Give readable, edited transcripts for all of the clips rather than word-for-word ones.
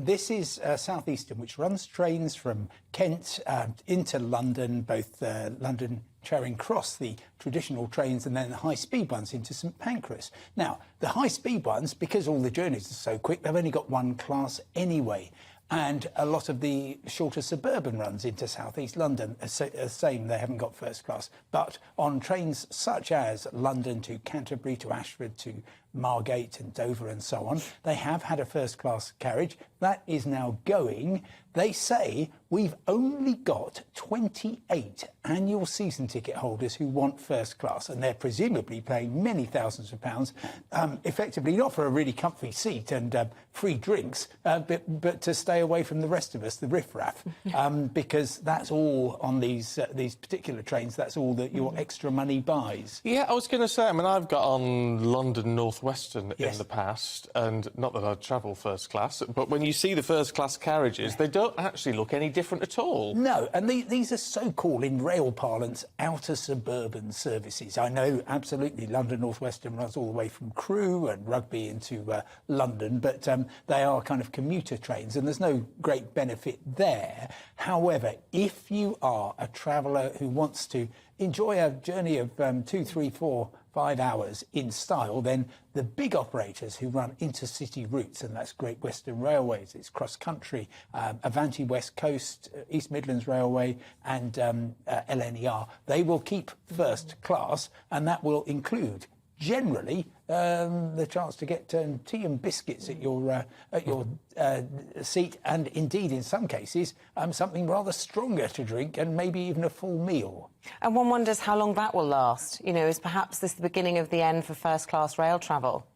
this is South Eastern, which runs trains from Kent into London, both London Charing Cross, the traditional trains, and then the high-speed ones into St Pancras. Now, the high-speed ones, because all the journeys are so quick, they've only got one class anyway. And a lot of the shorter suburban runs into South East London are same, they haven't got first class. But on trains such as London to Canterbury, to Ashford, to Margate and Dover and so on, they have had a first class carriage. That is now going. They say we've only got 28 annual season ticket holders who want first class, and they're presumably paying many thousands of pounds, effectively not for a really comfy seat and free drinks, but to stay away from the rest of us, the riffraff, because that's all on these particular trains. That's all that your extra money buys. Yeah, I was going to say, I mean, I've got on London North Western in the past, and not that I'd travel first class, but when you see the first class carriages, they don't actually look any different at all. No, and these are so-called, in rail parlance, outer suburban services. I know absolutely London North Western runs all the way from Crewe and Rugby into London, but they are kind of commuter trains, and there's no great benefit there. However, if you are a traveller who wants to enjoy a journey of 2, 3, 4, 5 hours in style, then the big operators who run intercity routes, and that's Great Western Railways, it's Cross Country, Avanti West Coast, East Midlands Railway and LNER, they will keep first class, and that will include generally the chance to get tea and biscuits at your seat, and indeed in some cases something rather stronger to drink, and maybe even a full meal. And one wonders how long that will last. You know, is perhaps this the beginning of the end for first-class rail travel?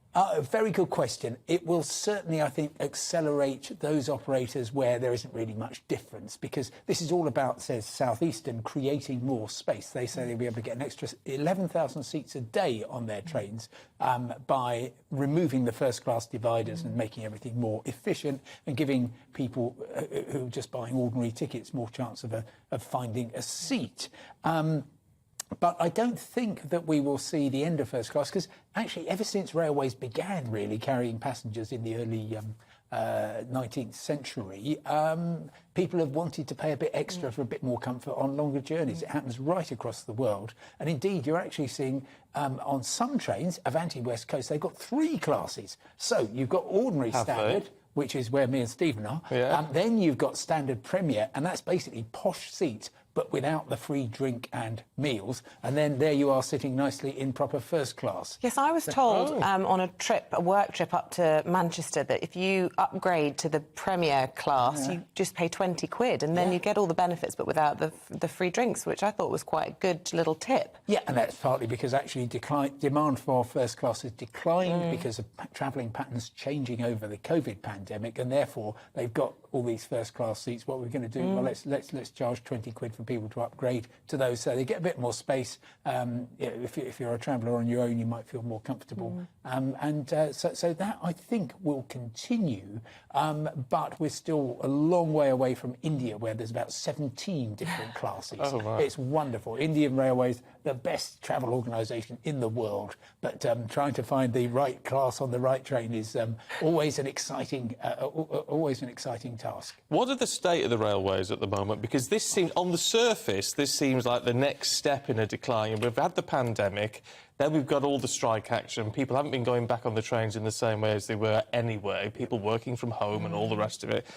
Very good question. It will certainly, I think, accelerate those operators where there isn't really much difference, because this is all about, says South Eastern, creating more space. They say they'll be able to get an extra 11,000 seats a day on their trains by removing the first-class dividers and making everything more efficient, and giving people who are just buying ordinary tickets more chance of finding a seat. But I don't think that we will see the end of first class, because actually ever since railways began really carrying passengers in the early 19th century, people have wanted to pay a bit extra for a bit more comfort on longer journeys. It happens right across the world. And indeed, you're actually seeing on some trains, Avanti West Coast, they've got 3 classes. So you've got ordinary standard, which is where me and Stephen are. Yeah. Then you've got standard premier, and that's basically posh seats, but without the free drink and meals. And then there you are sitting nicely in proper first class. Yes, I was told on a work trip up to Manchester, that if you upgrade to the premier class, you just pay 20 quid, and then you get all the benefits, but without the free drinks, which I thought was quite a good little tip. Yeah, and that's partly because actually demand for first class has declined because of travelling patterns changing over the COVID pandemic, and therefore they've got all these first class seats. What we're going to do? Well, let's charge 20 quid for people to upgrade to those, so they get a bit more space. If you're a traveller on your own, you might feel more comfortable. So that, I think, will continue, but we're still a long way away from India, where there's about 17 different classes. Oh, wow. It's wonderful. Indian Railways, the best travel organisation in the world, but trying to find the right class on the right train is always an exciting task. What are the state of the railways at the moment? Because this seems, on the surface, this seems like the next step in a decline. We've had the pandemic, then we've got all the strike action. People haven't been going back on the trains in the same way as they were anyway, people working from home and all the rest of it.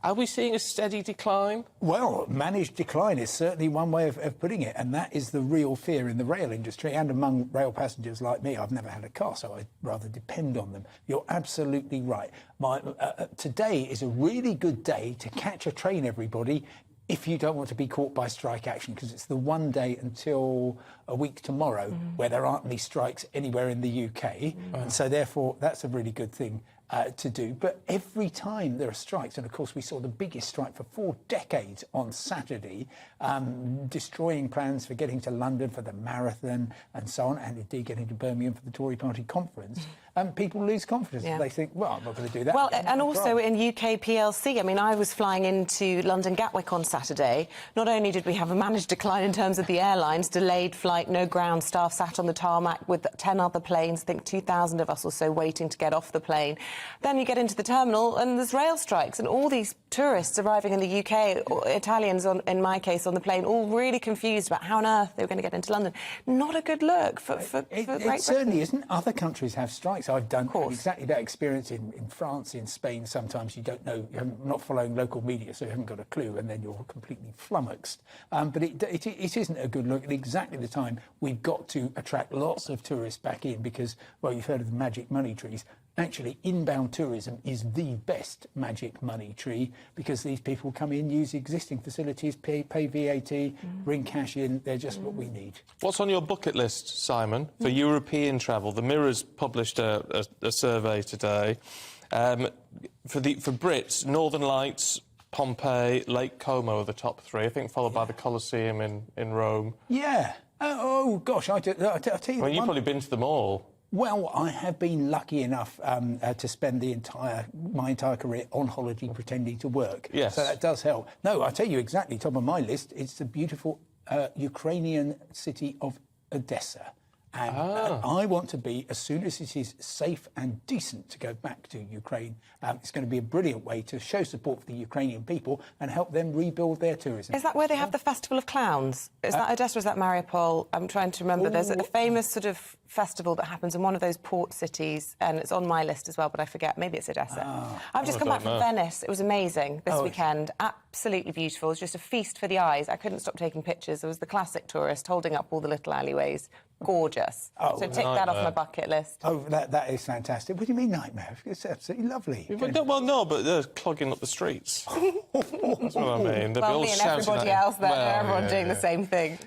Are we seeing a steady decline? Well, managed decline is certainly one way of putting it, and that is the real fear in the rail industry and among rail passengers like me. I've never had a car, so I rather depend on them. You're absolutely right. Today is a really good day to catch a train, everybody, if you don't want to be caught by strike action, because it's the one day until a week tomorrow where there aren't any strikes anywhere in the UK, and so therefore that's a really good thing to do. But every time there are strikes, and of course we saw the biggest strike for 4 decades on Saturday, destroying plans for getting to London for the marathon and so on, and indeed getting to Birmingham for the Tory party conference. people lose confidence. Yeah. They think, well, I'm not going to do that. Well, again. and No also problem. in UK PLC, I mean, I was flying into London Gatwick on Saturday. Not only did we have a managed decline in terms of the airlines, delayed flight, no ground staff, sat on the tarmac with 10 other planes, I think 2,000 of us or so waiting to get off the plane. Then you get into the terminal and there's rail strikes and all these tourists arriving in the UK, or Italians in my case on the plane, all really confused about how on earth they were going to get into London. Not a good look for Great Britain. It certainly isn't. Other countries have strikes. I've done exactly that experience in France, in Spain. Sometimes you don't know, you're not following local media, so you haven't got a clue, and then you're completely flummoxed. But it isn't a good look at exactly the time we've got to attract lots of tourists back in because, well, you've heard of the magic money trees. Actually, inbound tourism is the best magic money tree because these people come in, use existing facilities, pay VAT, bring cash in. They're just what we need. What's on your bucket list, Simon, for European travel? The Mirror's published a survey today. For Brits, Northern Lights, Pompeii, Lake Como are the top three, I think, followed by the Colosseum in Rome. Yeah. Oh gosh, I'll tell you. I mean, you've probably been to them all. Well, I have been lucky enough to spend my entire career on holiday pretending to work. Yes. So that does help. No, I'll tell you exactly, top of my list, it's the beautiful Ukrainian city of Odessa. And I want to be, as soon as it is safe and decent to go back to Ukraine, it's going to be a brilliant way to show support for the Ukrainian people and help them rebuild their tourism. Is that where they have the Festival of Clowns? Is that Odessa or is that Mariupol? I'm trying to remember. There's a famous sort of festival that happens in one of those port cities, and it's on my list as well, but I forget. Maybe it's Odessa. I've just come back from Venice. It was amazing this weekend. Absolutely beautiful. It was just a feast for the eyes. I couldn't stop taking pictures. There was the classic tourist holding up all the little alleyways. Gorgeous. So tick that off my bucket list. Oh, that is fantastic. What do you mean nightmare? It's absolutely lovely. But they're clogging up the streets. That's what I mean. Well, me and everybody else there, everyone doing the same thing.